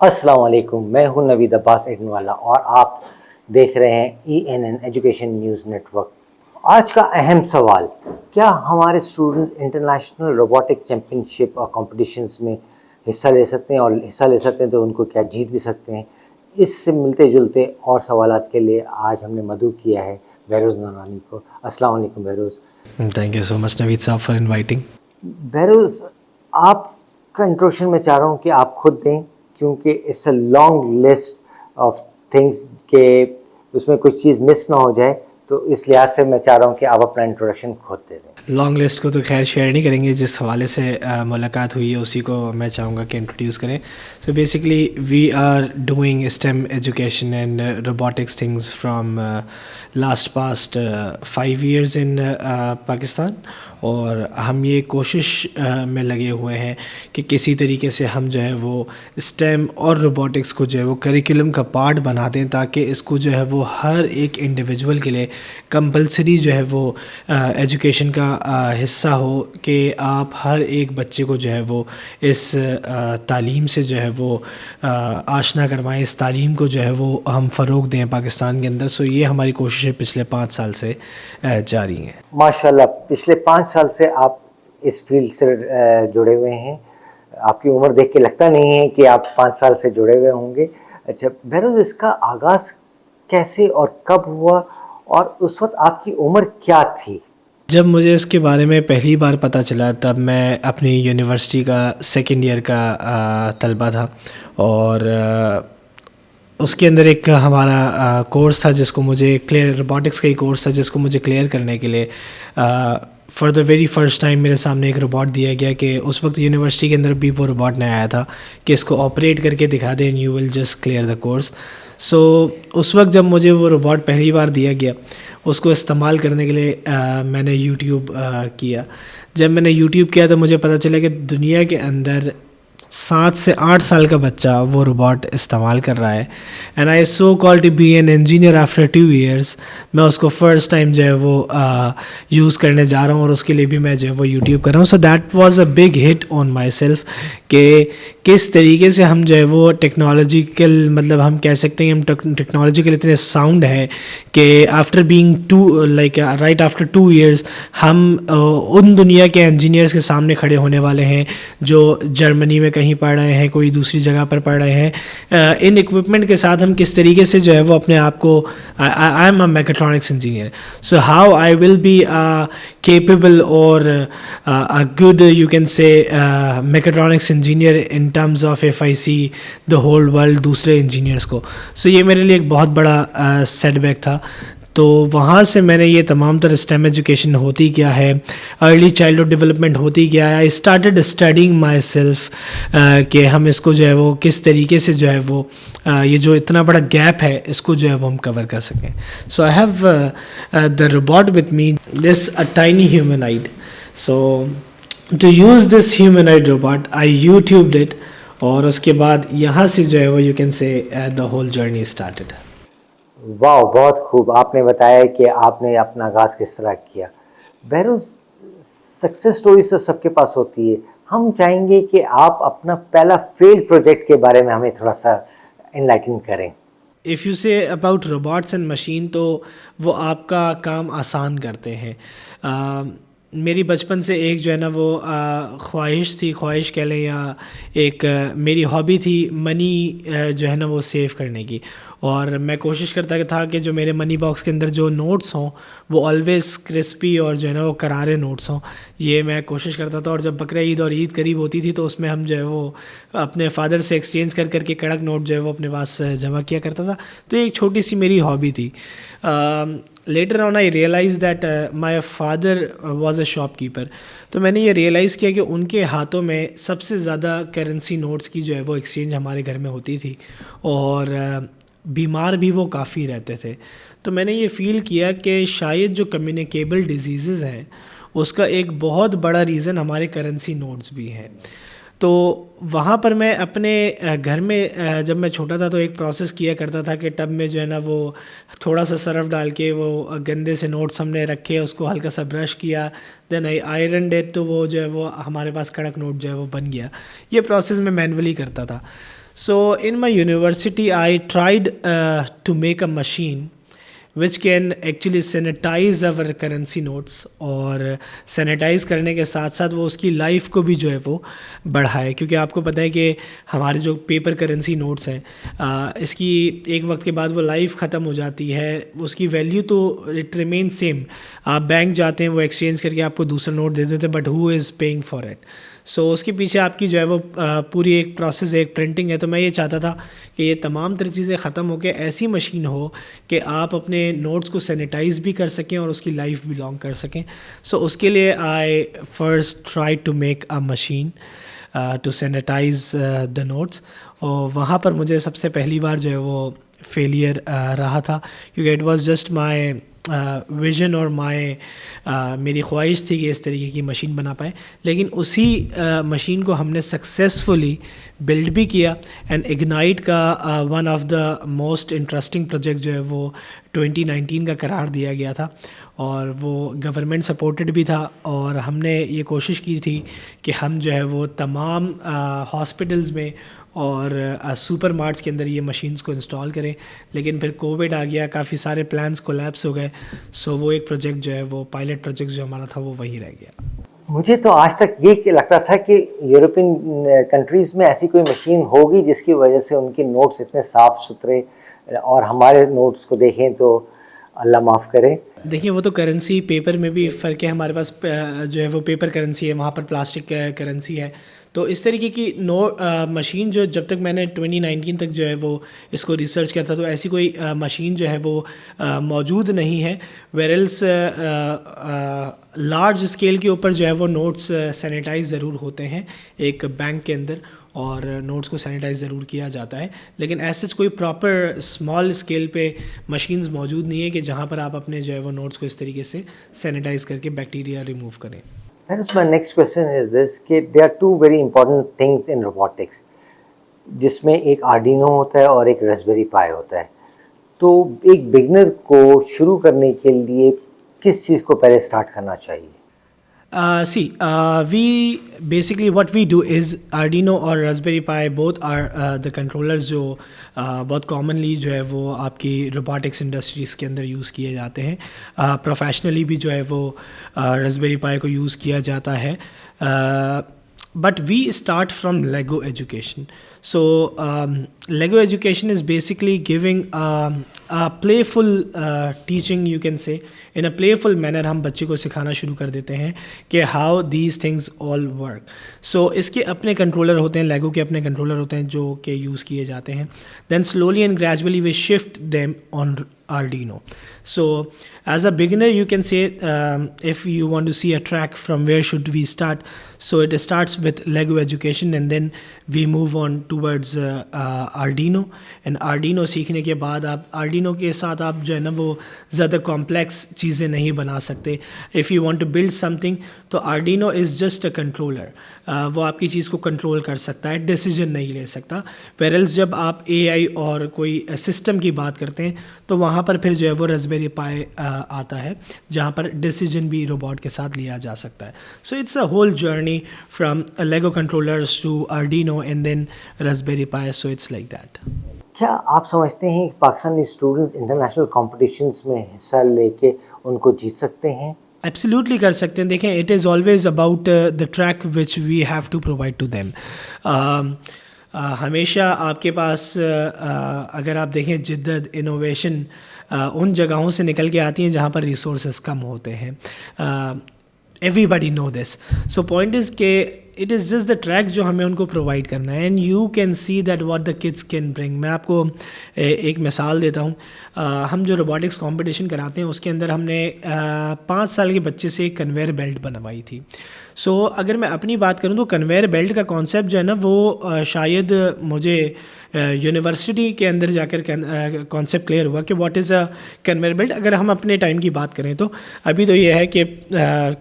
السلام علیکم، میں ہوں نوید عباس ایڈنوالا اور آپ دیکھ رہے ہیں ENN education news network. آج کا اہم سوال، کیا ہمارے students international robotic championship اور کمپٹیشنز میں حصہ لے سکتے ہیں، اور حصہ لے سکتے ہیں تو ان کو کیا جیت بھی سکتے ہیں؟ اس سے ملتے جلتے اور سوالات کے لیے آج ہم نے مدعو کیا ہے بہروز نورانی کو۔ السلام علیکم بہروز۔ تھینک یو سو مچ نوید صاحب فار انوائٹنگ۔ بہروز، آپ کا انٹروڈکشن میں چاہ رہا ہوں کہ آپ خود دیں، کیونکہ it's a long list of things کہ اس میں کوئی چیز مس نہ ہو جائے، تو اس لحاظ سے میں چاہ رہا ہوں کہ آپ اپنا انٹروڈکشن خود دے دیں۔ لانگ لسٹ کو تو خیر شیئر نہیں کریں گے، جس حوالے سے ملاقات ہوئی ہے اسی کو میں چاہوں گا کہ انٹروڈیوس کریں۔ So basically we are doing STEM education and robotics things from last past 5 years in Pakistan, اور ہم یہ کوشش میں لگے ہوئے ہیں کہ کسی طریقے سے ہم جو ہے وہ اسٹیم اور روبوٹکس کو جو ہے وہ کریکولم کا پارٹ بنا دیں، تاکہ اس کو جو ہے وہ ہر ایک انڈیویجول کے لیے کمپلسری جو ہے وہ ایجوکیشن کا حصہ ہو، کہ آپ ہر ایک بچے کو جو ہے وہ اس تعلیم سے جو ہے وہ آشنا کروائیں، اس تعلیم کو جو ہے وہ ہم فروغ دیں پاکستان کے اندر۔ سو یہ ہماری کوششیں پچھلے 5 سال سے جاری ہیں۔ ماشاءاللہ، پچھلے 5 سال سے آپ اس فیلڈ سے جڑے ہوئے ہیں۔ آپ کی عمر دیکھ کے لگتا نہیں ہے کہ آپ 5 سال سے جڑے ہوئے ہوں گے۔ اچھا بہروز، اس کا آغاز کیسے اور کب ہوا، اور اس وقت آپ کی عمر کیا تھی؟ جب مجھے اس کے بارے میں پہلی بار پتہ چلا، تب میں اپنی یونیورسٹی کا 2nd year کا طلبہ تھا، اور اس کے اندر ایک ہمارا کورس تھا جس کو مجھے کلیئر، روبوٹکس کا ہی کورس تھا جس کو مجھے کلیئر کرنے کے لیے for the very first time میرے سامنے ایک روبوٹ دیا گیا، کہ اس وقت یونیورسٹی کے اندر بھی وہ روبوٹ نہیں آیا تھا کہ اس کو آپریٹ کر کے دکھا دیں، you will just clear the course. So اس وقت جب مجھے وہ روبوٹ پہلی بار دیا گیا، اس کو استعمال کرنے کے لیے میں نے یوٹیوب کیا۔ جب میں نے یوٹیوب کیا تو مجھے پتہ چلا کہ دنیا کے اندر 7 سے 8 سال کا بچہ وہ روبوٹ استعمال کر رہا ہے، and I so call to be an engineer after 2 years۔ میں اس کو فرسٹ ٹائم جو ہے وہ یوز کرنے جا رہا ہوں، اور اس کے لیے بھی میں جو ہے وہ یوٹیوب کر رہا ہوں۔ So that was a big hit on my self, کہ کس طریقے سے ہم جو ہے وہ ٹیکنالوجیکل، مطلب ہم کہہ سکتے ہیں ہم ٹیکنالوجیکل اتنے ساؤنڈ ہیں کہ after being right after 2 years ہم ان دنیا کے انجینئرس کے سامنے کھڑے ہونے والے ہیں جو جرمنی میں کہیں پڑھ رہے ہیں، کوئی دوسری جگہ پر پڑھ رہے ہیں۔ ان اکوپمنٹ کے ساتھ ہم کس طریقے سے جو ہے وہ اپنے آپ کو، I am a mechatronics engineer, so how I will be capable or a good, you can say, mechatronics engineer in terms of if I see the whole world دوسرے انجینئرس کو۔ سو یہ میرے لیے ایک بہت بڑا سیٹ بیک تھا۔ تو وہاں سے میں نے یہ تمام تر اسٹیم ایجوکیشن ہوتی کیا ہے، ارلی چائلڈہڈ ڈیولپمنٹ ہوتی کیا ہے، I started studying my self, کہ ہم اس کو جو ہے وہ کس طریقے سے جو ہے وہ یہ جو اتنا بڑا گیپ ہے اس کو جو ہے وہ ہم کور کر سکیں۔ So I have the robot with me, this a tiny humanoid. So to use this humanoid robot I YouTubed it, اور اس کے بعد یہاں سے جو ہے وہ you can say the whole journey started. Wow, بہت خوب۔ آپ نے بتایا کہ آپ نے اپنا آغاز کس طرح کیا۔ بہروز، سکسیس سٹوریز تو سب کے پاس ہوتی ہے، ہم چاہیں گے کہ آپ اپنا پہلا فیلڈ پروجیکٹ کے بارے میں ہمیں تھوڑا سا انلائٹن کریں۔ اف یو سے اباؤٹ روبوٹس اینڈ مشین، تو وہ آپ کا کام آسان کرتے ہیں۔ میری بچپن سے ایک جو ہے نا وہ خواہش تھی، خواہش کہہ لیں یا ایک میری ہابی تھی، منی جو ہے نا وہ سیو کرنے کی، اور میں کوشش کرتا تھا کہ جو میرے منی باکس کے اندر جو نوٹس ہوں وہ آلویز کرسپی اور جو ہے نا وہ کرارے نوٹس ہوں۔ یہ میں کوشش کرتا تھا، اور جب بقرہ عید اور عید قریب ہوتی تھی تو اس میں ہم جو ہے وہ اپنے فادر سے ایکسچینج کر کر کے کڑک نوٹ جو ہے وہ اپنے پاس جمع کیا کرتا تھا۔ تو ایک چھوٹی سی میری ہابی تھی۔ Later on I realize that my father was a shopkeeper. تو میں نے یہ ریئلائز کیا کہ ان کے ہاتھوں میں سب سے زیادہ کرنسی نوٹس کی جو ہے وہ ایکسچینج ہمارے گھر میں ہوتی تھی، اور بیمار بھی وہ کافی رہتے تھے۔ تو میں نے یہ فیل کیا کہ شاید جو کمیونیکیبل ڈیزیزز ہیں اس کا ایک بہت بڑا ریزن ہمارے کرنسی نوٹس بھی ہیں۔ تو وہاں پر میں اپنے گھر میں جب میں چھوٹا تھا تو ایک پروسیس کیا کرتا تھا کہ ٹب میں جو ہے نا وہ تھوڑا سا سرف ڈال کے وہ گندے سے نوٹس ہم نے رکھے، اس کو ہلکا سا برش کیا، دین آئی آئرنڈ اٹ، تو وہ جو ہے وہ ہمارے پاس کڑک نوٹ جو ہے وہ بن گیا۔ یہ پروسیس میں مینولی کرتا تھا۔ So in my university, I tried to make a machine which can actually sanitize our currency notes, اور سینیٹائز کرنے کے ساتھ ساتھ وہ اس کی لائف کو بھی جو ہے وہ بڑھائے، کیونکہ آپ کو پتہ ہے کہ ہمارے جو پیپر کرنسی نوٹس ہیں اس کی ایک وقت کے بعد وہ لائف ختم ہو جاتی ہے، اس کی ویلیو تو اٹ ریمین سیم. آپ بینک جاتے ہیں، وہ ایکسچینج کر کے آپ کو دوسرا نوٹ دے دیتے ہیں، but who is paying for it. So اس کے پیچھے آپ کی جو ہے وہ پوری ایک پروسیس ہے، ایک پرنٹنگ ہے. تو میں یہ چاہتا تھا کہ یہ تمام تر چیزیں ختم ہو کے ایسی مشین ہو کہ آپ اپنے نوٹس کو سینیٹائز بھی کر سکیں اور اس کی لائف بھی لانگ کر سکیں. سو اس کے لیے I first try to make a machine to sanitise the notes. اور وہاں پر مجھے سب سے پہلی بار جو ہے وہ فیلئر رہا تھا، کیونکہ it was just my vision اور میری خواہش تھی کہ اس طریقے کی مشین بنا پائے. لیکن اسی مشین کو ہم نے سکسیزفلی بلڈ بھی کیا. اینڈ اگنائٹ کا one of the most interesting project جو ہے وہ 2019 کا قرار دیا گیا تھا، اور وہ گورنمنٹ سپورٹڈ بھی تھا. اور ہم نے یہ کوشش کی تھی کہ ہم جو ہے وہ تمام ہاسپٹلز میں اور سپر مارٹس کے اندر یہ مشینز کو انسٹال کریں. لیکن پھر کووڈ آ گیا، کافی سارے پلانس کولیپس ہو گئے. سو وہ ایک پروجیکٹ جو ہے وہ پائلٹ پروجیکٹ جو ہمارا تھا وہ وہی رہ گیا. مجھے تو آج تک یہ لگتا تھا کہ یورپین کنٹریز میں ایسی کوئی مشین ہوگی جس کی وجہ سے ان کے نوٹس اتنے صاف ستھرے، اور ہمارے نوٹس کو دیکھیں تو اللہ معاف کرے. دیکھیے وہ تو کرنسی پیپر میں بھی فرق ہے. ہمارے پاس جو ہے وہ پیپر کرنسی ہے، وہاں پر پلاسٹک کرنسی ہے. تو اس طریقے کی مشین جو جب تک میں نے 2019 تک جو ہے وہ اس کو ریسرچ کیا تھا، تو ایسی کوئی مشین جو ہے وہ موجود نہیں ہے. ویرلس لارج اسکیل کے اوپر جو ہے وہ نوٹس سینیٹائز ضرور ہوتے ہیں ایک بینک کے اندر، اور نوٹس کو سینیٹائز ضرور کیا جاتا ہے. لیکن ایسے کوئی پراپر اسمال اسکیل پہ مشینز موجود نہیں ہے کہ جہاں پر آپ اپنے جو ہے وہ نوٹس کو اس طریقے سے سینیٹائز کر کے بیکٹیریا ریموو کریں. My next question is this کہ there are two very important things in robotics، جس میں ایک آرڈینو ہوتا ہے اور ایک راسبیری پائی ہوتا ہے. تو ایک بگنر کو شروع کرنے کے لیے کس چیز کو پہلے اسٹارٹ کرنا چاہیے؟ We basically what we do is Arduino اور Raspberry Pi both are the controllers جو بہت کامنلی جو ہے وہ آپ کی روبوٹکس انڈسٹریز کے اندر یوز کیے جاتے ہیں. پروفیشنلی بھی جو ہے وہ Raspberry Pi کو یوز کیا جاتا ہے. But we start from Lego education. So Lego education is basically giving a playful teaching, you can say. In a playful manner ہم بچے کو سکھانا شروع کر دیتے ہیں کہ how these things all work. So اس کے اپنے کنٹرولر ہوتے ہیں، لیگو کے اپنے کنٹرولر ہوتے ہیں جو کہ یوز کیے جاتے ہیں. Then slowly and gradually we shift them on Arduino. So as a beginner you can say if you want to see a track from where should we start, so it starts with Lego education and then we move on towards Arduino. And Arduino سیکھنے کے بعد آپ Arduino کے ساتھ آپ جو ہے نا وہ زیادہ کمپلیکس چیزیں نہیں بنا سکتے. If you want to build something تو Arduino is just a controller. وہ آپ کی چیز کو کنٹرول کر سکتا ہے، ڈیسیجن نہیں لے سکتا. ویرلس جب آپ AI اور کوئی سسٹم کی بات کرتے ہیں تو وہاں پر پھر جو ہے وہ راسبیری پائی آتا ہے جہاں پر ڈیسیجن بھی روبوٹ کے ساتھ لیا جا سکتا ہے. So it's a whole journey from Lego controllers to Arduino and then Raspberry Pi. So it's like that. کیا آپ سمجھتے ہیں کہ پاکستانی اسٹوڈنٹس انٹرنیشنل کمپٹیشنس میں حصہ لے کے ان کو جیت سکتے ہیں؟ ایبسلیوٹلی کر سکتے ہیں. دیکھیں it is always about the track which we have to provide to them. ہمیشہ آپ کے پاس اگر آپ دیکھیں جدت انوویشن ان جگہوں سے نکل کے آتی ہیں جہاں پر ریسورسز کم ہوتے ہیں. Everybody know this. So point is کہ it is just the track جو ہمیں ان کو پرووائڈ کرنا ہے and you can see that what the kids can bring. میں آپ کو ایک مثال دیتا ہوں. ہم جو روبوٹکس کمپٹیشن کراتے ہیں اس کے اندر ہم نے 5 سال کے بچے سے ایک کنویئر بیلٹ بنوائی تھی. سو اگر میں اپنی بات کروں تو کنویئر بیلٹ کا کانسیپٹ جو ہے نا وہ شاید مجھے یونیورسٹی کے اندر جا کر کانسیپٹ کلیئر ہوا کہ what is a conveyor belt. اگر ہم اپنے ٹائم کی بات کریں تو ابھی تو یہ ہے کہ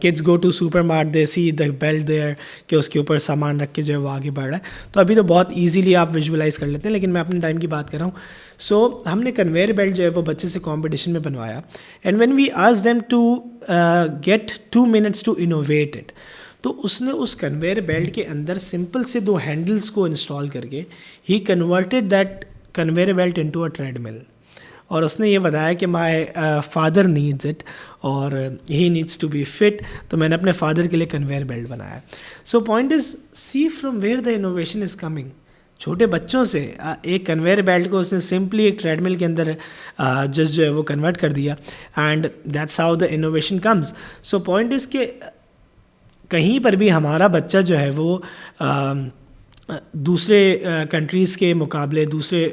kids go to super mart they see the belt there کہ اس کے اوپر سامان رکھ کے جو ہے وہ آگے بڑھ رہا ہے. تو ابھی تو بہت ایزیلی آپ ویژولائز کر لیتے ہیں. لیکن میں اپنے ٹائم کی بات کر رہا ہوں. سو ہم نے کنویئر بیلٹ جو ہے وہ بچے سے کمپٹیشن میں بنوایا and when we ask them to get 2 minutes to innovate it. تو اس نے اس کنویئر بیلٹ کے اندر سمپل سے 2 ہینڈلس کو انسٹال کر کے ہی converted that conveyor belt into a treadmill. اور اس نے یہ بتایا کہ مائی فادر نیڈز اٹ اور he needs to be fit, تو میں نے اپنے فادر کے لیے کنویئر بیلٹ بنایا. So point is see from where the innovation is coming. چھوٹے بچوں سے ایک کنویئر بیلٹ کو اس نے سمپلی ایک ٹریڈ مل کے اندر جسٹ جو ہے وہ کنورٹ کر دیا, and that's how the innovation comes. So point is کہ کہیں پر بھی ہمارا بچہ جو ہے وہ دوسرے کنٹریز کے مقابلے, دوسرے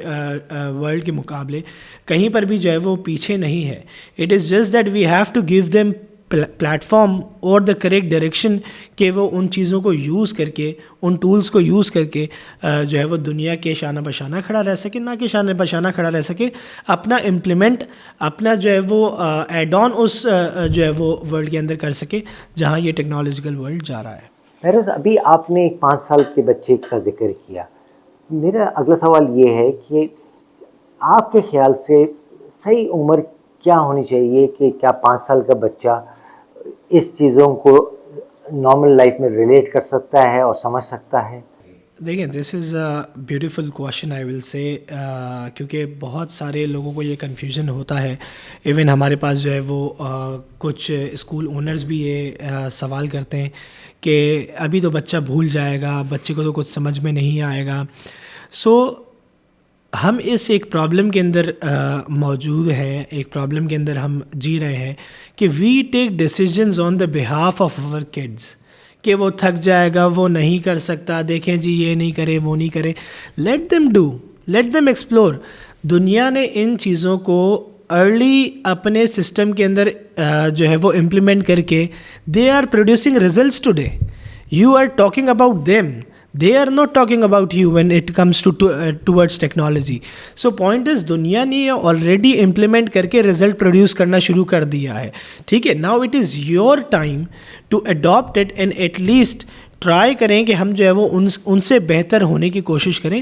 ورلڈ کے مقابلے کہیں پر بھی جو ہے وہ پیچھے نہیں ہے. It is just that we have to give them platform اور دا کریکٹ ڈائریکشن کہ وہ ان چیزوں کو یوز کر کے, ان ٹولس کو یوز کر کے جو ہے وہ دنیا کے شانہ بشانہ کھڑا رہ سکے, نہ کہ شانہ بشانہ کھڑا رہ سکے, اپنا امپلیمنٹ اپنا جو ہے وہ ایڈ آن اس جو ہے وہ ورلڈ کے اندر کر سکے جہاں یہ ٹیکنالوجیکل ورلڈ جا رہا ہے. فیروز, ابھی آپ نے ایک 5 سال کے بچے کا ذکر کیا. میرا اگلا سوال یہ ہے کہ آپ کے خیال سے صحیح عمر کیا ہونی چاہیے کہ کیا 5 سال کا بچہ اس چیزوں کو نارمل لائف میں ریلیٹ کر سکتا ہے اور سمجھ سکتا ہے؟ دیکھیں, دس از اے بیوٹیفل کویشچن آئی ول سے, کیونکہ بہت سارے لوگوں کو یہ کنفیوژن ہوتا ہے. ایون ہمارے پاس جو ہے وہ کچھ اسکول اونرز بھی یہ سوال کرتے ہیں کہ ابھی تو بچہ بھول جائے گا, بچے کو تو کچھ سمجھ میں نہیں آئے گا. سو ہم اس ایک پرابلم کے اندر موجود ہیں, ایک پرابلم کے اندر ہم جی رہے ہیں کہ we take decisions on the behalf of our kids, کہ وہ تھک جائے گا, وہ نہیں کر سکتا, دیکھیں جی یہ نہیں کرے, وہ نہیں کرے. Let them do, let them explore. دنیا نے ان چیزوں کو ارلی اپنے سسٹم کے اندر جو ہے وہ امپلیمنٹ کر کے they are producing results today. You are talking about them, they are not talking about you when it comes to towards technology. So point is دنیا نے already implement کر کے result produce کرنا شروع کر دیا ہے, ٹھیک ہے. Now it is your time to adopt it and at least try کریں کہ ہم جو ہے وہ ان سے بہتر ہونے کی کوشش کریں.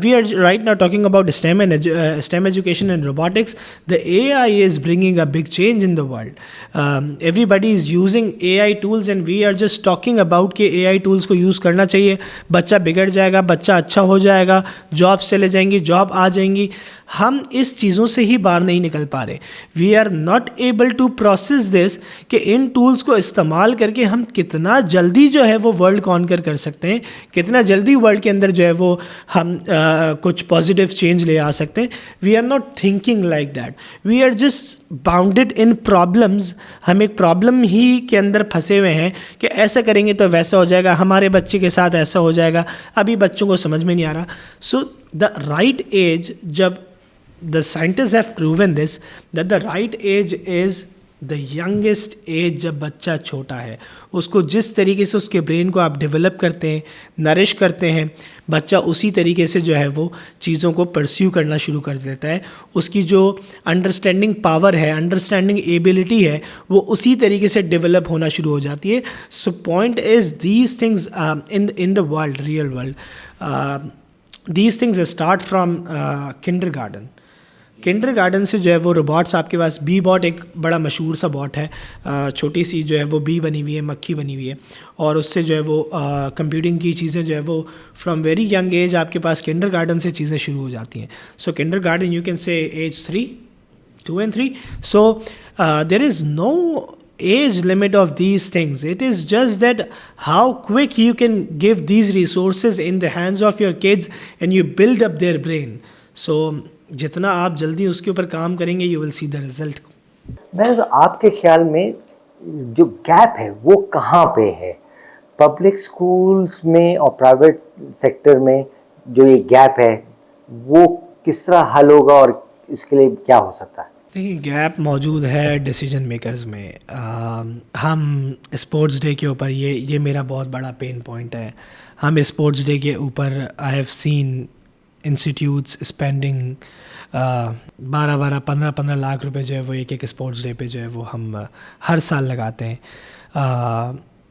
We are right now talking about STEM education and robotics. The AI is bringing a big change in the world. Everybody is using AI tools and we are just talking about کہ AI tools کو use کرنا چاہیے. بچہ بگڑ جائے گا, بچہ اچھا ہو جائے گا, جابس چلے جائیں گی, جاب آ جائیں گی. ہم اس چیزوں سے ہی باہر نہیں نکل پا رہے. We are not able to process this کہ ان ٹولس کو استعمال کر کے ہم کتنا جلدی جو ہے وہ ورلڈ کانکر کر سکتے ہیں, کتنا جلدی ورلڈ کے اندر جو ہے وہ ہم کچھ پازیٹیو چینج لے آ سکتے ہیں. We are not thinking like that. We are just bounded in problems. ہم ایک پرابلم ہی کے اندر پھنسے ہوئے ہیں کہ ایسا کریں گے تو ویسا ہو جائے گا, ہمارے بچے کے ساتھ ایسا ہو جائے گا. ابھی بچوں کو سمجھ میں نہیں آ رہا. سو دا رائٹ ایج, جب the scientists have proven this that the right age is the youngest age, جب بچہ چھوٹا ہے اس کو جس طریقے سے اس کے برین کو آپ ڈیولپ کرتے ہیں, نرش کرتے ہیں, بچہ اسی طریقے سے جو ہے وہ چیزوں کو پرسیو کرنا شروع کر دیتا ہے. اس کی جو انڈرسٹینڈنگ پاور ہے, انڈرسٹینڈنگ ایبلٹی ہے, وہ اسی طریقے سے ڈیولپ ہونا شروع ہو جاتی ہے. سو point is these things in the world, real world, these things start from kinder garden. Kinder garden سے جو ہے وہ روبوٹس آپ کے پاس بی باٹ ایک بڑا مشہور سا باٹ ہے, چھوٹی سی جو ہے وہ بی بنی ہوئی ہے, مکھی بنی ہوئی ہے, اور اس سے جو ہے وہ کمپیوٹنگ کی چیزیں جو ہے وہ فرام ویری ینگ ایج آپ کے پاس کنڈر گارڈن سے چیزیں شروع ہو جاتی ہیں. So kindergarten you can say age 2 and 3. So there is no age limit of these things. It is just that how quick you can give these resources in the hands of your kids and you build up their brain. So جتنا آپ جلدی اس کے اوپر کام کریں گے you will see the result. میں آپ کے خیال میں جو گیپ ہے وہ کہاں پہ ہے, پبلک سکولز میں اور پرائیویٹ سیکٹر میں جو یہ گیپ ہے وہ کس طرح حل ہوگا اور اس کے لیے کیا ہو سکتا ہے؟ دیکھیے, گیپ موجود ہے ڈیسیجن میکرز میں. ہم اسپورٹس ڈے کے اوپر یہ میرا بہت بڑا پین پوائنٹ ہے. ہم اسپورٹس ڈے کے اوپر I have seen institutes spending 15 lakh روپے جو ہے وہ ایک اسپورٹس ڈے پہ جو ہے وہ ہم ہر سال لگاتے ہیں.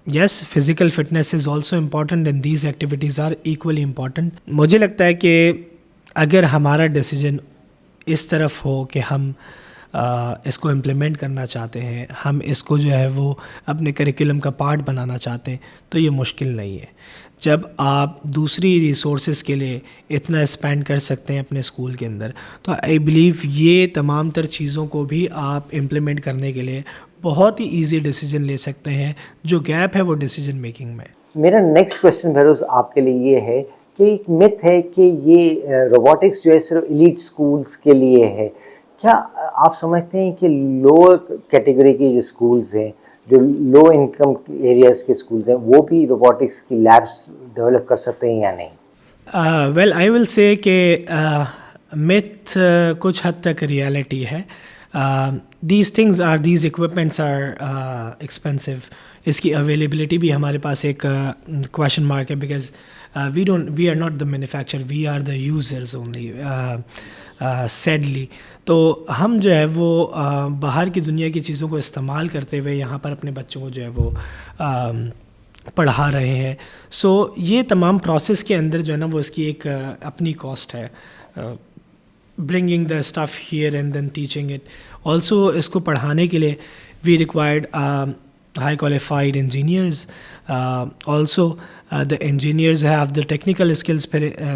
Yes, physical fitness is also important and these activities are equally important. مجھے لگتا ہے کہ اگر ہمارا ڈیسیجن اس طرف ہو کہ ہم اس کو امپلیمنٹ کرنا چاہتے ہیں, ہم اس کو جو ہے وہ اپنے کریکولم کا پارٹ بنانا چاہتے ہیں, تو یہ مشکل نہیں ہے. جب آپ دوسری ریسورسز کے لیے اتنا اسپینڈ کر سکتے ہیں اپنے اسکول کے اندر, تو آئی بلیو یہ تمام تر چیزوں کو بھی آپ امپلیمنٹ کرنے کے لیے بہت ہی ایزی ڈیسیجن لے سکتے ہیں. جو گیپ ہے وہ ڈیسیجن میکنگ میں. میرا نیکسٹ کویشچن بہروز آپ کے لیے یہ ہے کہ ایک مت ہے کہ یہ روبوٹکس جو ہے صرف ایلیٹ اسکولس کے لیے ہے. کیا آپ سمجھتے ہیں کہ لوور کیٹیگری کی جو اسکولز ہیں, جو لو انکم ایریاز کے اسکولز ہیں, وہ بھی روبوٹکس کی لیبس ڈیولپ کر سکتے ہیں یا نہیں؟ ویل آئی ول سے کہ متھ کچھ حد تک ریالٹی ہے. These things are these equipments are expensive. اس کی اویلیبلٹی بھی ہمارے پاس ایک کویشچن مارک ہے, because we are not the manufacture, we are the users only sadly. تو ہم جو ہے وہ باہر کی دنیا کی چیزوں کو استعمال کرتے ہوئے یہاں پر اپنے بچوں کو جو ہے وہ پڑھا رہے ہیں. سو یہ تمام پروسیس کے اندر جو ہے نا وہ اس کی ایک اپنی کاسٹ ہے. Bringing the stuff here and then teaching it. Also اس کو پڑھانے کے لیے we required high qualified engineers. Also the engineers have the technical skills.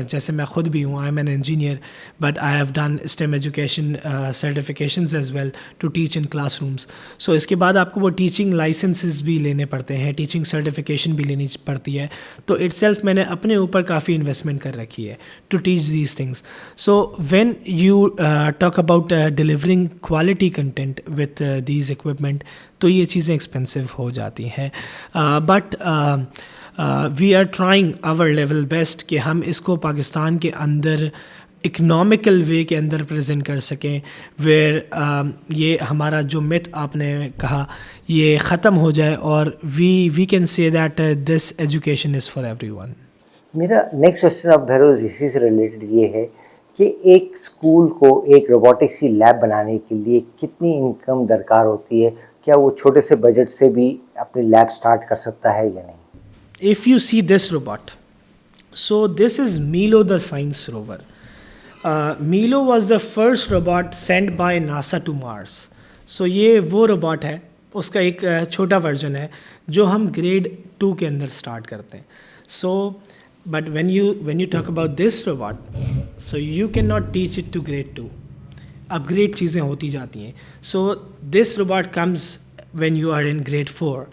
جیسے میں خود بھی ہوں, I am an engineer, but I have done STEM education certifications as well to teach in classrooms. So اس کے بعد آپ کو وہ teaching licenses بھی لینے پڑتے ہیں, teaching certification بھی لینی پڑتی ہے. تو itself میں نے اپنے اوپر کافی انویسٹمنٹ کر رکھی ہے to teach these things. So when you talk about delivering quality content with these equipment, تو یہ چیزیں ایکسپینسو ہو جاتی ہیں. But we are trying our level best کہ ہم اس کو پاکستان کے اندر اکنامیکل وے کے اندر پریزنٹ کر سکیں, ویئر یہ ہمارا جو مت آپ نے کہا یہ ختم ہو جائے, اور we can say that this education is for everyone. میرا نیکسٹ کویشچن اب بہروز اسی سے ریلیٹڈ یہ ہے کہ ایک اسکول کو ایک روبوٹکس کی لیب بنانے کے لیے کتنی انکم درکار ہوتی ہے؟ کیا وہ چھوٹے سے بجٹ سے بھی اپنی لیب سٹارٹ کر سکتا ہے یا نہیں؟ If you see this robot, so this is Milo the science rover. Milo was the first robot sent by NASA to Mars. So یہ وہ روبوٹ ہے, اس کا ایک چھوٹا ورژن ہے جو ہم گریڈ 2 کے اندر اسٹارٹ کرتے ہیں. So but when you talk about this robot, so you cannot teach it to grade 2. Upgrade چیزیں ہوتی جاتی ہیں. So this robot comes when you are in grade 4.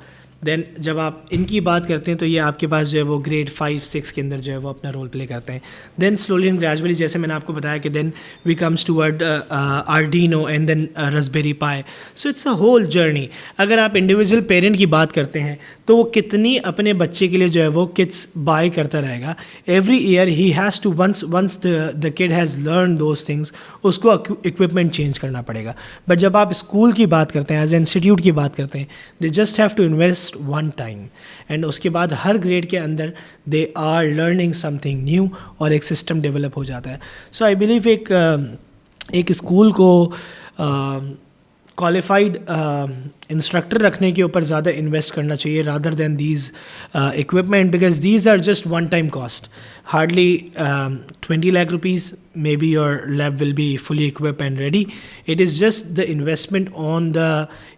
Then جب آپ ان کی بات کرتے ہیں تو یہ آپ کے پاس جو ہے وہ گریڈ 5 6 کے اندر جو ہے وہ اپنا رول پلے کرتے ہیں. دین سلولی اینڈ گریجولی, جیسے میں نے آپ کو بتایا کہ then we comes toward Arduino and then Raspberry Pi. So it's a whole journey. اگر آپ انڈیویجول پیرنٹ کی بات کرتے ہیں تو وہ کتنی اپنے بچے کے لیے جو ہے وہ کٹس بائی کرتا رہے گا. Every year he has to once the kid has learn those things, اس کو اکوپمنٹ چینج کرنا پڑے گا. بٹ جب آپ اسکول کی بات کرتے ہیں, ایز اے انسٹیٹیوٹ کی بات کرتے ہیں, they just have to invest one time, and اس کے بعد ہر گریڈ کے اندر they are learning something new, اور ایک سسٹم ڈیولپ ہو جاتا ہے. سو آئی بلیو ایک اسکول کو کوالیفائڈ انسٹرکٹر رکھنے کے اوپر زیادہ انویسٹ کرنا چاہیے rather than these equipment, because these are just one time cost. hardly 20 lakh rupees, maybe your lab will be fully equipped and ready. It is just the investment on the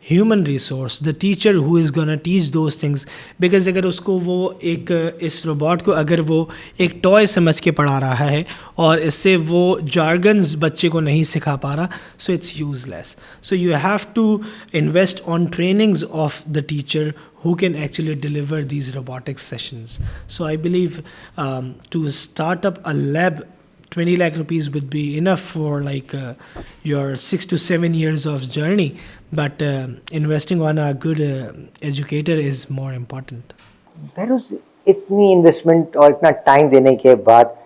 human resource, the teacher who is going to teach those things. Because اگر اس کو وہ ایک اس robot کو اگر وہ ایک toy سمجھ کے پڑھا رہا ہے اور اس سے وہ جارگنز بچے کو نہیں سکھا پا رہا, so it's useless. So you have to invest on trainings of the teacher who can actually deliver these robotics sessions. So I believe to start up a lab, 20 lakh rupees would be enough for like your 6 to 7 years of journey, but investing on a good educator is more important. Behroz اتنی investment اور اتنا time دینے کے بعد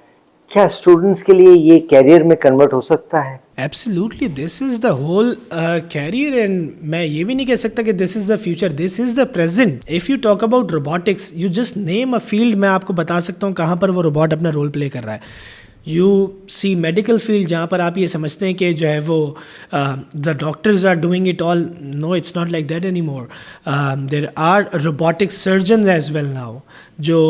کیا students کے لیے یہ کیریئر میں کنورٹ ہو سکتا ہے؟ Absolutely, this is the whole career, and میں یہ بھی نہیں کہہ سکتا کہ this is the future, this is the present. If you talk about robotics, you just name a field, میں آپ کو بتا سکتا ہوں کہاں پر وہ روبوٹ اپنا رول پلے کر رہا ہے. یو سی میڈیکل فیلڈ, جہاں پر آپ یہ سمجھتے ہیں کہ جو ہے وہ the doctors are doing it all. No, it's not like that anymore. There are robotic surgeons as well now, جو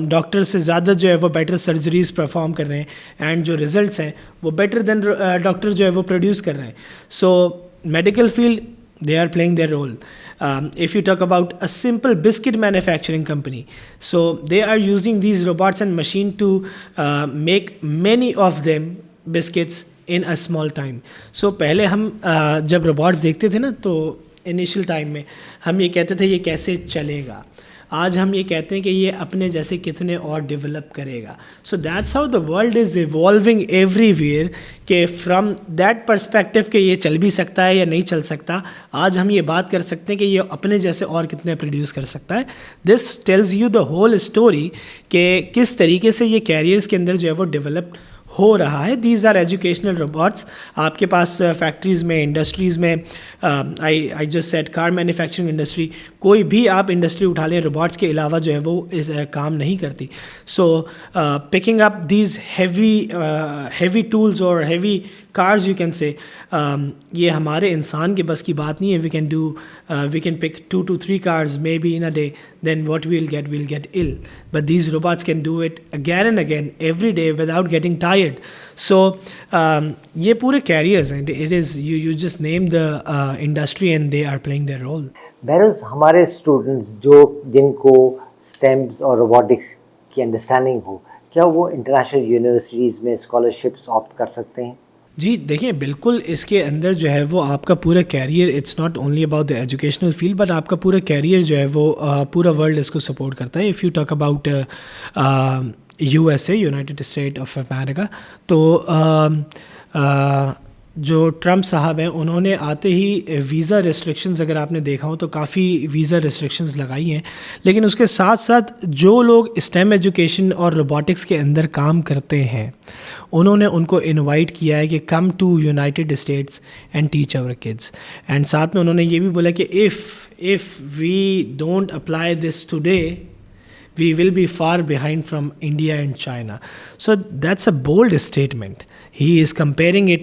ڈاکٹر سے زیادہ جو ہے وہ بیٹر سرجریز پرفارم کر رہے ہیں, اینڈ جو ریزلٹس ہیں وہ بیٹر دین ڈاکٹر جو ہے وہ پروڈیوس کر رہے ہیں. سو medical field, they are playing their role. If you talk about a simple biscuit manufacturing company, so they are using these robots and machine to make many of them biscuits in a small time. So پہلے ہم جب robots دیکھتے تھے نا تو initial time میں ہم یہ کہتے تھے یہ کیسے چلے گا. آج ہم یہ کہتے ہیں کہ یہ اپنے جیسے کتنے اور ڈیولپ کرے گا. So that's how the world is evolving everywhere, کہ فرام دیٹ پرسپیکٹو کہ یہ چل بھی سکتا ہے یا نہیں چل سکتا, آج ہم یہ بات کر سکتے ہیں کہ یہ اپنے جیسے اور کتنے پروڈیوس کر سکتا ہے. This tells you the whole story کہ کس طریقے سے یہ کیریئرس کے اندر جو ہے وہ ڈیولپ ہو رہا ہے. These are educational robots. آپ کے پاس فیکٹریز میں, انڈسٹریز میں, I just said car manufacturing industry, کوئی بھی آپ انڈسٹری اٹھا لیں, روبوٹس کے علاوہ جو ہے وہ کام نہیں کرتی. So picking up these heavy tools اور heavy cars you can say, یہ ہمارے انسان کے بس کی بات نہیں ہے. We can pick 2 to 3 cars maybe in a day, then what we'll get ill. But these robots can do it again and again every day without getting tired. So یہ پورے careers ہیں. It is you just name the industry and they are playing their role. Behroz ہمارے students جن کو stems اور robotics کی understanding ہو, کیا وہ انٹرنیشنل یونیورسٹیز میں اسکالرشپس آپٹ کر سکتے ہیں؟ جی دیکھیں, بالکل اس کے اندر جو ہے وہ آپ کا پورا career, it's not only about the educational field, but آپ کا پورا کیریئر جو ہے وہ پورا ورلڈ اس کو سپورٹ کرتا ہے. If you talk about USA, United state of America, تو جو ٹرمپ صاحب ہیں انہوں نے آتے ہی ویزا ریسٹرکشنز, اگر آپ نے دیکھا ہو تو کافی ویزا ریسٹرکشنز لگائی ہیں. لیکن اس کے ساتھ ساتھ جو لوگ اسٹیم ایجوکیشن اور روبوٹکس کے اندر کام کرتے ہیں انہوں نے ان کو انوائٹ کیا ہے کہ come to United States and teach our kids. And ساتھ میں انہوں نے یہ بھی بولا کہ if we don't apply this today, we will be far behind from India and China. So that's a bold statement. He is comparing it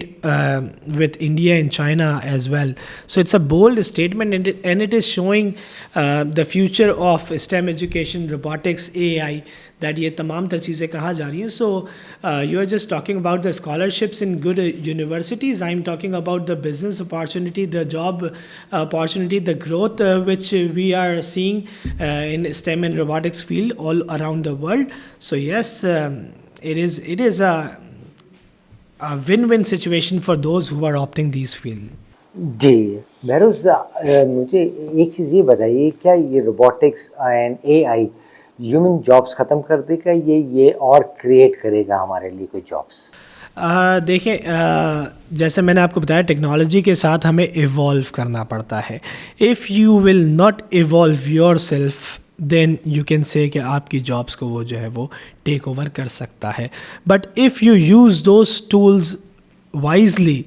with India and China as well. So it's a bold statement, and it is showing the future of STEM education, robotics, AI, that یہ تمام تر چیزیں کہاں جا رہی ہیں. So you are just talking about the scholarships in good universities. I'm talking about the business opportunity, the job opportunity, the growth which we are seeing in STEM and robotics field all around the world. So yes, it is a win-win situation for those who are opting these field. جی بہروز, مجھے ایک چیز یہ بتائیے, کیا یہ robotics and AI human jobs ختم کر دے گا, یہ اور کریٹ کرے گا ہمارے لیے کوئی جابس؟ دیکھیں, جیسے میں نے آپ کو بتایا ٹیکنالوجی کے ساتھ ہمیں ایوالو کرنا پڑتا ہے. If you will not evaluate yourself then you can say کہ آپ کی جابس کو وہ جو ہے وہ ٹیک اوور کر سکتا ہے. But if you use those tools wisely,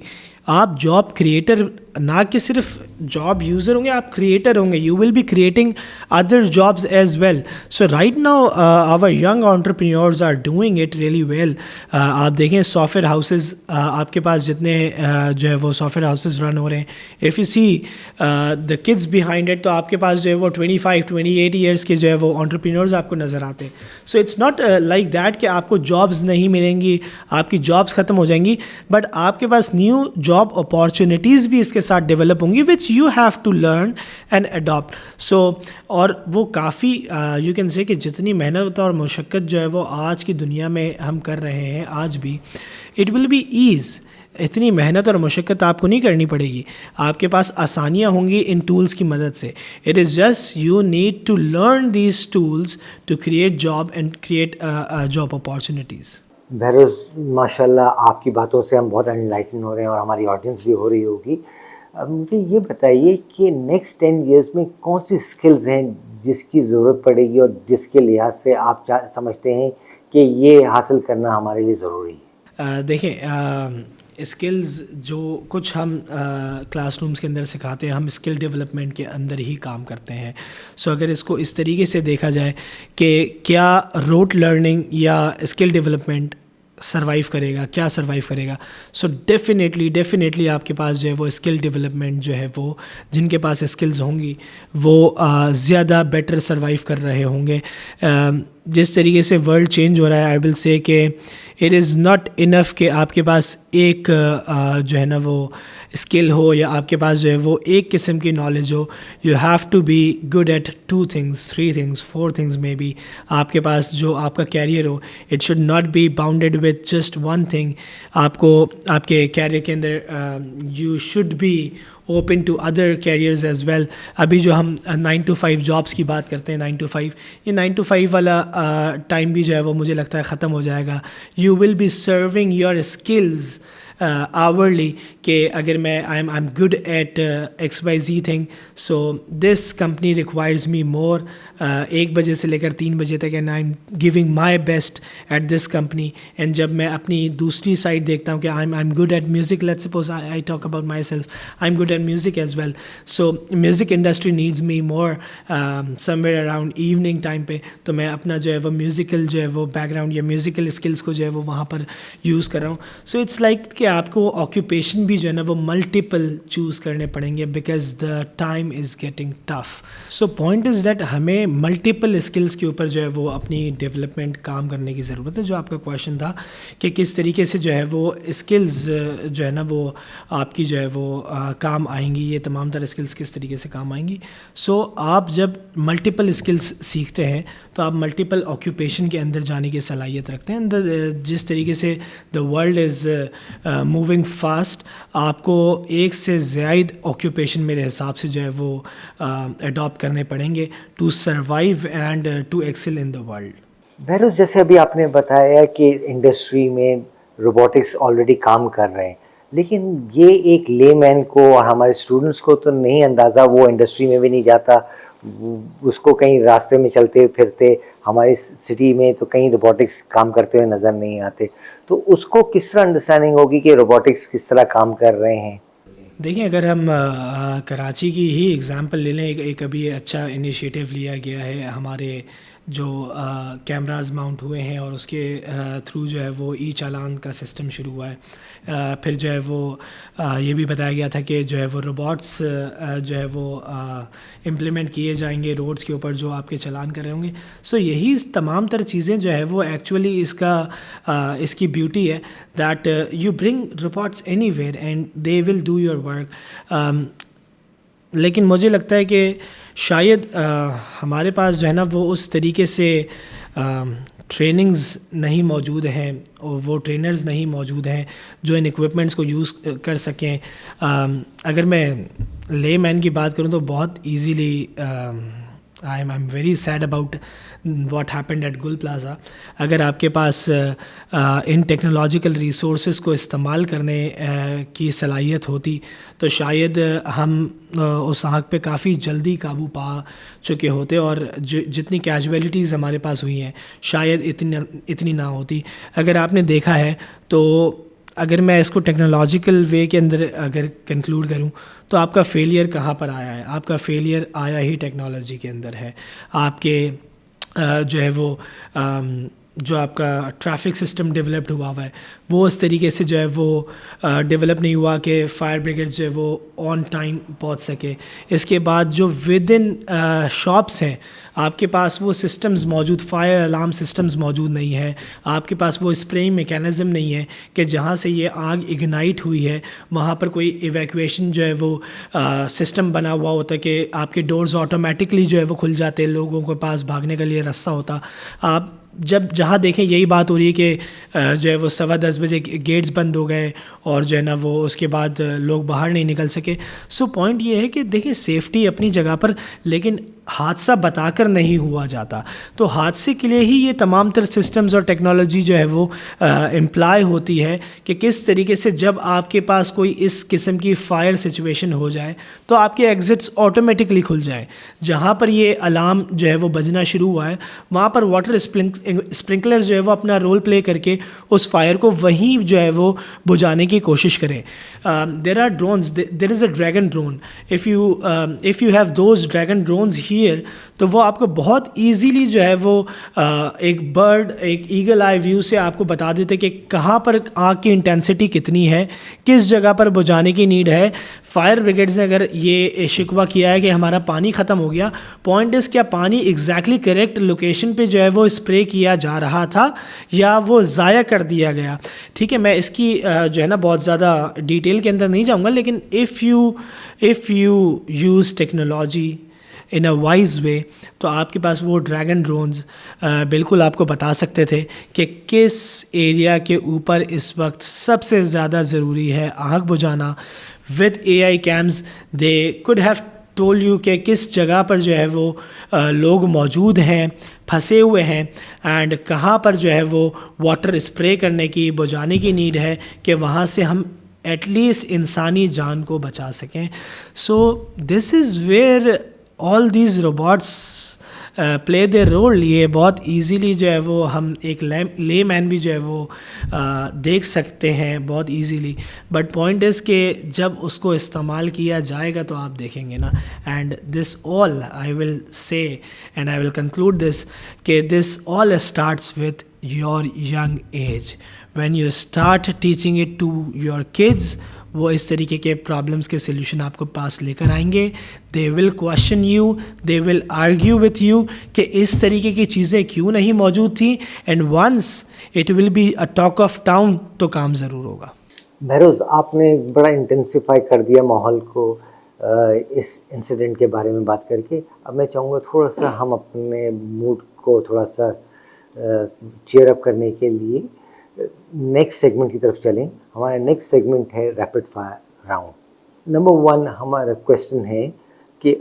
آپ جاب کریٹر, نہ کہ صرف جاب یوزر ہوں گے, آپ کریٹر ہوں گے. You will be creating other jobs as well. So right now our young entrepreneurs are doing it really well. آپ دیکھیں سافٹ ویئر ہاؤسز, آپ کے پاس جتنے جو ہے وہ سافٹ ویئر ہاؤسز رن ہو رہے ہیں, if you see the kids behind it, تو آپ کے پاس جو ہے وہ 25-28 ایئرس کے جو ہے وہ آنٹرپرینیورز آپ کو نظر آتے ہیں. So it's not like that کہ آپ کو جابس نہیں ملیں گی, آپ کی جابس ختم ہو جائیں گی, بٹ آپ کے پاس نیو جاب اپارچونیٹیز بھی اس کے ساتھ ڈیولپ ہوں گی which you have to learn and adapt. So اور وہ کافی یو کین سے کہ جتنی محنت اور مشقت جو ہے وہ آج کی دنیا میں ہم کر رہے ہیں آج بھی, اٹ ول بی ایز. اتنی محنت اور مشقت آپ کو نہیں کرنی پڑے گی, آپ کے پاس آسانیاں ہوں گی ان ٹولس کی مدد سے. It is just you need to learn these tools to create job and create job opportunities. Behroz ماشاء اللہ آپ کی باتوں سے ہم بہت انلائٹن ہو رہے ہیں اور ہماری آڈینس بھی ہو رہی ہوگی. مجھے یہ بتائیے کہ نیکسٹ 10 ایئرس میں کون سی اسکلز ہیں جس کی ضرورت پڑے گی اور جس کے لحاظ سے آپ سمجھتے ہیں کہ یہ حاصل کرنا ہمارے لیے ضروری ہے؟ دیکھیں, اسکلز جو کچھ ہم کلاس رومس کے اندر سکھاتے ہیں, ہم اسکل ڈیولپمنٹ کے اندر ہی کام کرتے ہیں. سو اگر اس کو اس طریقے سے دیکھا جائے کہ کیا روٹ لرننگ یا اسکل ڈیولپمنٹ سروائیو کرے گا, کیا سروائیو کرے گا, سو ڈیفینیٹلی آپ کے پاس جو ہے وہ اسکل ڈیولپمنٹ جو ہے وہ, جن کے پاس اسکلز ہوں گی وہ زیادہ بیٹر سروائیو کر رہے ہوں گے. جس طریقے سے ورلڈ چینج ہو رہا ہے, آئی ول سے کہ اٹ از ناٹ انف کہ آپ کے پاس ایک جو ہے نا وہ اسکل ہو یا آپ کے پاس جو ہے وہ ایک قسم کی نالج ہو. You have to be good at 2 things 3 things 4 things maybe. آپ کے پاس جو آپ کا کیریئر ہو, it should not be bounded with just 1 thing. آپ کو آپ کے کیریئر کے اندر you should be open to other careers as well. ابھی جو ہم 9 to 5 جابس کی بات کرتے ہیں, 9 to 5, یہ 9 to 5 والا ٹائم بھی جو ہے وہ مجھے لگتا ہے ختم ہو جائے گا. You will be serving your skills hourly کہ اگر میں I am good at XYZ thing, so this company requires me more 1 بجے سے لے کر 3 بجے تک, and I am giving my best at this company. And جب میں اپنی دوسری سائڈ دیکھتا ہوں کہ I am good at music, let's suppose I talk about myself, I am good at music as well. So music industry needs me more somewhere around evening time پہ, تو میں اپنا جو ہے وہ میوزیکل جو ہے وہ بیک گراؤنڈ یا میوزیکل اسکلس کو جو ہے وہ وہاں پر یوز کر رہا ہوں. سو اٹس لائک کہ آپ کو آکوپیشن بھی جو ہے نا وہ ملٹیپل چوز کرنے پڑیں گے because the time is getting tough. So point is that ہمیں ملٹیپل اسکلس کے اوپر جو ہے وہ اپنی ڈیولپمنٹ کام کرنے کی ضرورت ہے. جو آپ کا کویشچن تھا کہ کس طریقے سے جو ہے وہ اسکلز جو ہے نا وہ آپ کی جو ہے وہ کام آئیں گی, یہ تمام تر اسکلس کس طریقے سے کام آئیں گی. سو آپ جب ملٹیپل اسکلس سیکھتے ہیں تو آپ ملٹیپل آکوپیشن کے اندر جانے کی صلاحیت رکھتے ہیں. جس طریقے سے دا ورلڈ از موونگ فاسٹ, آپ کو ایک سے زائد آکوپیشن میرے حساب سے جو ہے وہ اڈاپٹ کرنے پڑیں گے to survive and to excel in the world. Behroz, جیسے ابھی آپ نے بتایا کہ انڈسٹری میں روبوٹکس آلریڈی کام کر رہے ہیں, لیکن یہ ایک لے مین کو اور ہمارے اسٹوڈنٹس کو تو نہیں اندازہ, وہ انڈسٹری میں بھی نہیں جاتا, اس کو کہیں راستے میں چلتے پھرتے ہمارے سٹی میں تو کہیں روبوٹکس کام کرتے ہوئے نظر نہیں آتے, تو اس کو کس طرح انڈرسٹینڈنگ ہوگی کہ روبوٹکس کس طرح کام کر رہے ہیں؟ دیکھیں, اگر ہم کراچی کی ہی ایگزامپل لے لیں, ایک ابھی اچھا انیشیٹو لیا گیا ہے, ہمارے جو کیمراز ماؤنٹ ہوئے ہیں اور اس کے تھرو جو ہے وہ ای چالان کا سسٹم شروع ہوا ہے. پھر جو ہے وہ یہ بھی بتایا گیا تھا کہ جو ہے وہ روبوٹس جو ہے وہ امپلیمنٹ کیے جائیں گے روڈس کے اوپر جو آپ کے چالان کر رہے ہوں گے. سو یہی تمام تر چیزیں جو ہے وہ ایکچولی اس کی بیوٹی ہے, that you bring robots any where and they will do your work. لیکن مجھے لگتا ہے کہ شاید ہمارے پاس جو ہے نا وہ اس طریقے سے ٹریننگز نہیں موجود ہیں, اور وہ ٹرینرز نہیں موجود ہیں جو ان ایکوپمنٹس کو یوز کر سکیں. اگر میں لے مین کی بات کروں تو بہت easily I am very sad about what happened at Gul Plaza. اگر آپ کے پاس ان ٹیکنالوجیکل ریسورسز کو استعمال کرنے کی صلاحیت ہوتی تو شاید ہم اس آگ پہ کافی جلدی قابو پا چکے ہوتے, اور جتنی کیجویلٹیز ہمارے پاس ہوئی ہیں شاید اتنی نہ ہوتی. اگر آپ نے دیکھا ہے تو اگر میں اس کو ٹیکنالوجیکل وے کے اندر اگر کنکلوڈ کروں تو آپ کا فیلئر کہاں پر آیا ہے؟ آپ کا فیلئر آیا ہی ٹیکنالوجی کے اندر ہے. آپ کے جو ہے وہ جو آپ کا ٹریفک سسٹم ڈیولپڈ ہوا ہے وہ اس طریقے سے جو ہے وہ ڈیولپ نہیں ہوا کہ فائر بریگیڈ جو ہے وہ آن ٹائم پہنچ سکے. اس کے بعد جو ود ان شاپس ہیں آپ کے پاس وہ سسٹمز موجود, فائر الارم سسٹمز موجود نہیں ہے, آپ کے پاس وہ اسپریئنگ میکینزم نہیں ہے کہ جہاں سے یہ آگ اگنائٹ ہوئی ہے وہاں پر کوئی ایویکویشن جو ہے وہ سسٹم بنا ہوا ہوتا ہے کہ آپ کے ڈورز آٹومیٹکلی جو ہے وہ کھل جاتے, لوگوں کے پاس بھاگنے کے لیے راستہ ہوتا. آپ جہاں دیکھیں یہی بات ہو رہی ہے کہ جو ہے وہ 10:15 بجے گیٹس بند ہو گئے اور جو ہے نا وہ اس کے بعد لوگ باہر نہیں نکل سکے. سو پوائنٹ یہ ہے کہ دیکھیں سیفٹی اپنی جگہ پر, لیکن حادثہ بتا کر نہیں ہوا جاتا. تو حادثے کے لیے ہی یہ تمام تر سسٹمز اور ٹیکنالوجی جو ہے وہ امپلائی ہوتی ہے کہ کس طریقے سے جب آپ کے پاس کوئی اس قسم کی فائر سچویشن ہو جائے تو آپ کے ایگزٹس آٹومیٹکلی کھل جائیں. جہاں پر یہ الارم جو ہے وہ بجنا شروع ہوا ہے وہاں پر واٹر اسپرنکلر جو ہے وہ اپنا رول پلے کر کے اس فائر کو وہیں جو ہے وہ بجھانے کی کوشش کریں. There are drones, there is a dragon drone. if you have those dragon drones here, تو وہ آپ کو بہت ایزیلی جو ہے وہ ایک برڈ, ایک ایگل آئی ویو سے آپ کو بتا دیتے کہ کہاں پر آگ کی انٹینسٹی کتنی ہے, کس جگہ پر بجھانے کی نیڈ ہے. فائر بریگیڈز نے اگر یہ شکوہ کیا ہے کہ ہمارا پانی ختم ہو گیا, پوائنٹ از کیا پانی ایگزیکٹلی کریکٹ لوکیشن پہ جو ہے وہ اسپرے کیا جا رہا تھا یا وہ ضائع کر دیا گیا. ٹھیک ہے, میں اس کی جو ہے نا بہت زیادہ ڈیٹیل کے اندر نہیں جاؤں گا, لیکن if you use technology in a wise way, تو آپ کے پاس وہ ڈریگن ڈرونز بالکل آپ کو بتا سکتے تھے کہ کس ایریا کے اوپر اس وقت سب سے زیادہ ضروری ہے آگ بجھانا. With A I came they could have told you کہ کس جگہ پر جو ہے وہ لوگ موجود ہیں, پھنسے ہوئے ہیں, اینڈ کہاں پر جو ہے وہ واٹر اسپرے کرنے کی, بجھانے کی نیڈ ہے کہ وہاں سے ہم ایٹ لیسٹ انسانی جان کو بچا سکیں. So this is where all these robots play their role. یہ بہت ایزیلی جو ہے وہ ہم ایک لے مین بھی جو ہے وہ دیکھ سکتے ہیں بہت ایزیلی, بٹ پوائنٹ از کہ جب اس کو استعمال کیا جائے گا تو آپ دیکھیں گے نا. اینڈ دس آل آئی ول سے and I will conclude this کہ this all starts with your young age. When you start teaching it to your kids, وہ اس طریقے کے پرابلمس کے سلیوشن آپ کو پاس لے کر آئیں گے. They will question you, they will argue with you کہ اس طریقے کی چیزیں کیوں نہیں موجود تھیں, and once it will be a talk of town, تو کام ضرور ہوگا. بہروز, آپ نے بڑا انٹینسیفائی کر دیا ماحول کو اس انسیڈنٹ کے بارے میں بات کر کے. اب میں چاہوں گا تھوڑا سا ہم اپنے موڈ کو تھوڑا سا چیئر اپ کرنے کے لیے نیکسٹ سیگمنٹ کی طرف چلیں. ہمارا نیکسٹ سیگمنٹ ہے ریپڈ فائر راؤنڈ. نمبر 1 ہمارا کویشچن ہے کہ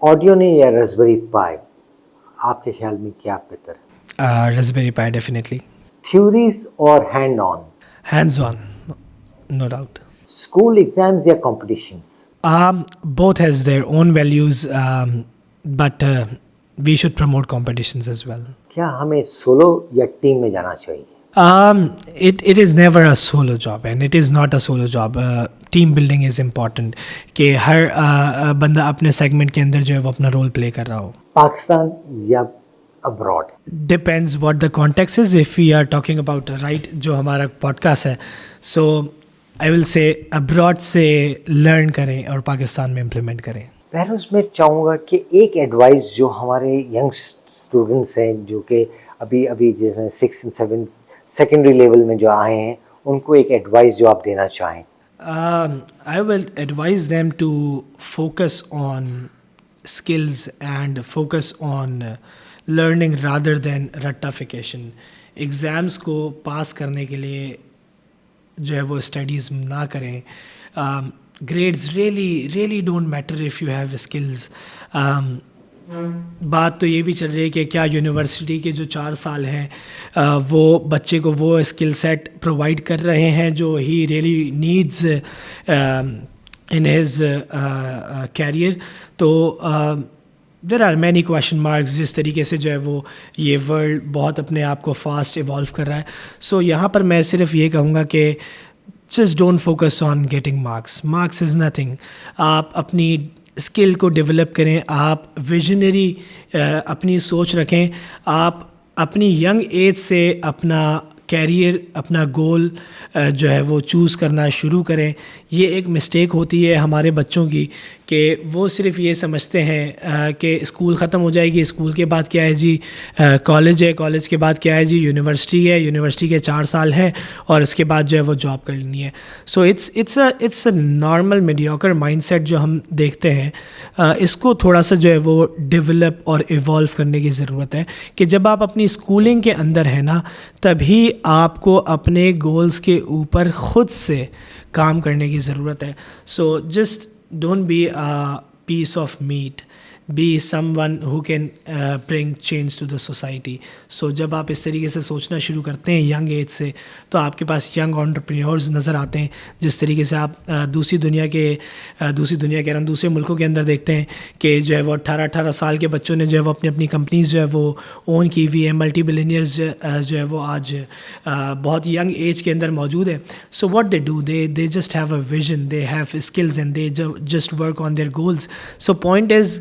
آڈیو نے یا راسبیری پائی, آپ کے خیال میں کیا بہتر ہے؟ راسبیری پائی ڈیفینیٹلی. تھیوریز اور hand on? Hands on, no doubt. School exams یا competitions? Both has their own values, but we should promote competitions as well. کیا ہمیں سولو یا ٹیم میں جانا چاہیے؟ It is never a solo job, and it is not a solo job. Team building is important کہ ہر بندہ اپنے segment کے اندر جو ہے وہ اپنا رول پلے کر رہا ہو. پاکستان یا abroad? Depends what the context is. If we are talking about right جو ہمارا پوڈ کاسٹ ہے, so I will say abroad سے لرن کریں اور پاکستان میں امپلیمنٹ کریں. بہروز, میں چاہوں گا کہ ایک ایڈوائز جو ہمارے ینگ اسٹوڈنٹس ہیں جو کہ ابھی جیسے 6 and 7 سیکنڈری لیول میں جو آئے ہیں, ان کو ایک ایڈوائز جو آپ دینا چاہیں. I will advise them to focus on skills and focus on learning rather than ratification. Exams کو پاس کرنے کے لیے جو ہے وہ اسٹڈیز نہ کریں. Grades really don't matter if you have skills. بات تو یہ بھی چل رہی ہے کہ کیا یونیورسٹی کے جو 4 سال ہیں وہ بچے کو وہ اسکل سیٹ پرووائڈ کر رہے ہیں جو he really needs in his career. تو there are many question marks. جس طریقے سے جو ہے وہ یہ ورلڈ بہت اپنے آپ کو فاسٹ ایوالو کر رہا ہے. سو یہاں پر میں صرف یہ کہوں گا کہ just don't focus on getting marks is nothing. آپ اپنی اسکل کو ڈیولپ کریں, آپ ویژنری اپنی سوچ رکھیں, آپ اپنی ینگ ایج سے اپنا کیریئر, اپنا گول جو ہے وہ چوز کرنا شروع کریں. یہ ایک مسٹیک ہوتی ہے ہمارے بچوں کی کہ وہ صرف یہ سمجھتے ہیں کہ اسکول ختم ہو جائے گی, اسکول کے بعد کیا ہے جی کالج ہے, کالج کے بعد کیا ہے جی یونیورسٹی ہے, یونیورسٹی کے 4 سال ہیں اور اس کے بعد جو ہے وہ جاب کر لینی ہے. So it's a normal mediocre mindset جو ہم دیکھتے ہیں. اس کو تھوڑا سا جو ہے وہ ڈیولپ اور ایوالو کرنے کی ضرورت ہے کہ جب آپ اپنی اسکولنگ کے اندر ہیں نا, تبھی آپ کو اپنے گولز کے اوپر خود سے کام کرنے کی ضرورت ہے. So just don't be a piece of mat, be someone who can bring change to the society. So جب آپ اس طریقے سے سوچنا شروع کرتے ہیں ینگ ایج سے, تو آپ کے پاس ینگ انٹرپرینیورز نظر آتے ہیں. جس طریقے سے آپ دوسری دنیا کہہ رہا ہوں دوسرے ملکوں کے اندر دیکھتے ہیں کہ جو ہے وہ 18 سال کے بچوں نے جو ہے وہ اپنی اپنیز جو ہے وہ اون کی ہوئی ہے. ملٹی بلینئرز جو ہے وہ آج بہت ینگ ایج کے اندر موجود ہیں. So what they do, they just have a vision, they have skills and they just work on their goals. So point is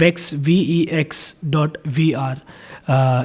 vex.VR.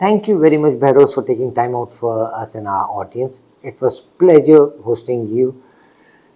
Thank you very much, Behrouz, for taking time out for us and our audience. It was pleasure hosting you.